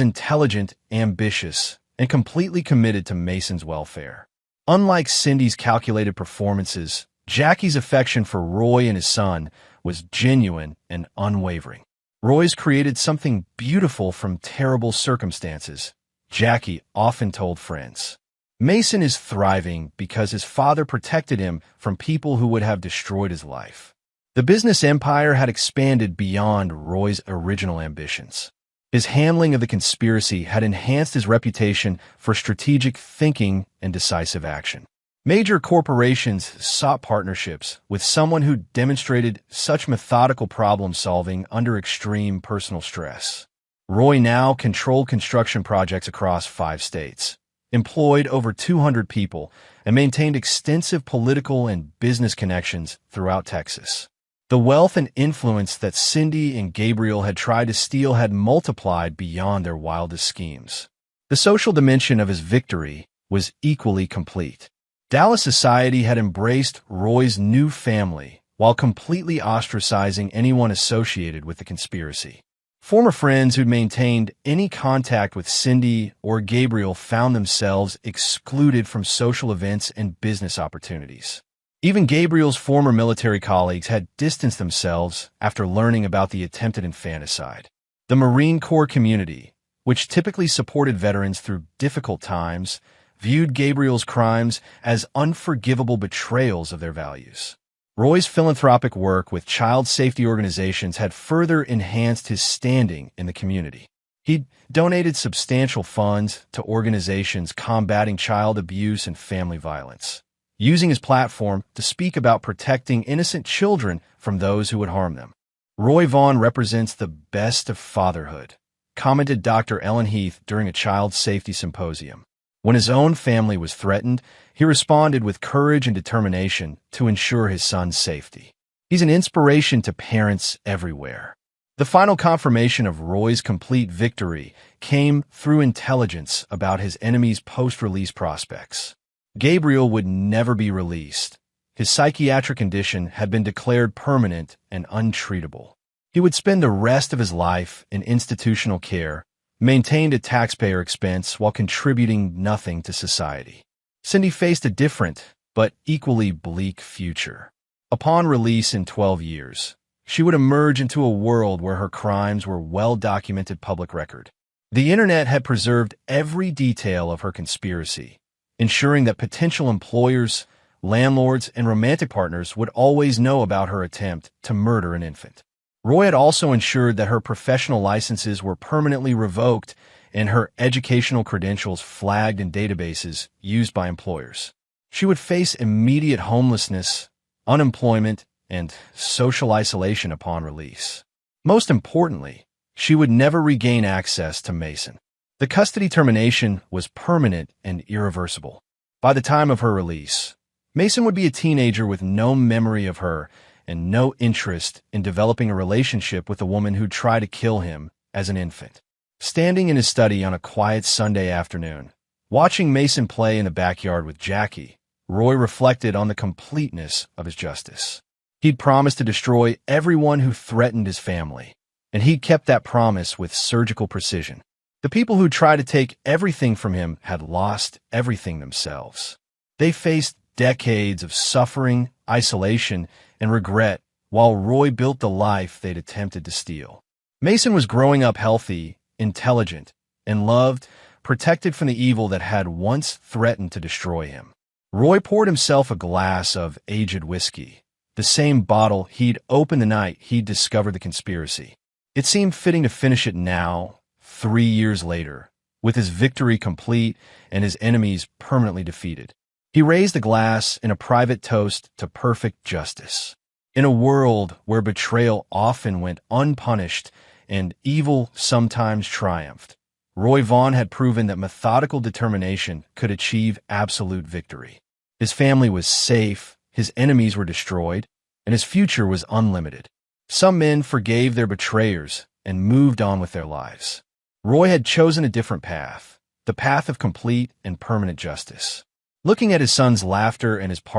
intelligent, ambitious, and completely committed to Mason's welfare. Unlike Cindy's calculated performances, Jackie's affection for Roy and his son was genuine and unwavering. Roy's created something beautiful from terrible circumstances, Jackie often told friends. Mason is thriving because his father protected him from people who would have destroyed his life. The business empire had expanded beyond Roy's original ambitions. His handling of the conspiracy had enhanced his reputation for strategic thinking and decisive action. Major corporations sought partnerships with someone who demonstrated such methodical problem-solving under extreme personal stress. Roy now controlled construction projects across 5 states, employed over 200 people, and maintained extensive political and business connections throughout Texas. The wealth and influence that Cindy and Gabriel had tried to steal had multiplied beyond their wildest schemes. The social dimension of his victory was equally complete. Dallas society had embraced Roy's new family while completely ostracizing anyone associated with the conspiracy. Former friends who'd maintained any contact with Cindy or Gabriel found themselves excluded from social events and business opportunities. Even Gabriel's former military colleagues had distanced themselves after learning about the attempted infanticide. The Marine Corps community, which typically supported veterans through difficult times, viewed Gabriel's crimes as unforgivable betrayals of their values. Roy's philanthropic work with child safety organizations had further enhanced his standing in the community. He donated substantial funds to organizations combating child abuse and family violence, using his platform to speak about protecting innocent children from those who would harm them. "Roy Vaughn represents the best of fatherhood," commented Dr. Ellen Heath during a child safety symposium. When his own family was threatened, he responded with courage and determination to ensure his son's safety. He's an inspiration to parents everywhere. The final confirmation of Roy's complete victory came through intelligence about his enemy's post-release prospects. Gabriel would never be released. His psychiatric condition had been declared permanent and untreatable. He would spend the rest of his life in institutional care, maintained at taxpayer expense while contributing nothing to society. Cindy faced a different, but equally bleak future. Upon release in 12 years, she would emerge into a world where her crimes were well-documented public record. The internet had preserved every detail of her conspiracy, ensuring that potential employers, landlords, and romantic partners would always know about her attempt to murder an infant. Roy had also ensured that her professional licenses were permanently revoked and her educational credentials flagged in databases used by employers. She would face immediate homelessness, unemployment, and social isolation upon release. Most importantly, she would never regain access to Mason. The custody termination was permanent and irreversible. By the time of her release, Mason would be a teenager with no memory of her and no interest in developing a relationship with a woman who'd try to kill him as an infant. Standing in his study on a quiet Sunday afternoon, watching Mason play in the backyard with Jackie, Roy reflected on the completeness of his justice. He'd promised to destroy everyone who threatened his family, and he'd kept that promise with surgical precision. The people who tried to take everything from him had lost everything themselves. They faced decades of suffering, isolation, and regret, while Roy built the life they'd attempted to steal. Mason was growing up healthy, intelligent, and loved, protected from the evil that had once threatened to destroy him. Roy poured himself a glass of aged whiskey, the same bottle he'd opened the night he'd discovered the conspiracy. It seemed fitting to finish it now, 3 years later, with his victory complete and his enemies permanently defeated. He raised the glass in a private toast to perfect justice. In a world where betrayal often went unpunished and evil sometimes triumphed, Roy Vaughn had proven that methodical determination could achieve absolute victory. His family was safe, his enemies were destroyed, and his future was unlimited. Some men forgave their betrayers and moved on with their lives. Roy had chosen a different path, the path of complete and permanent justice. Looking at his son's laughter and his partner's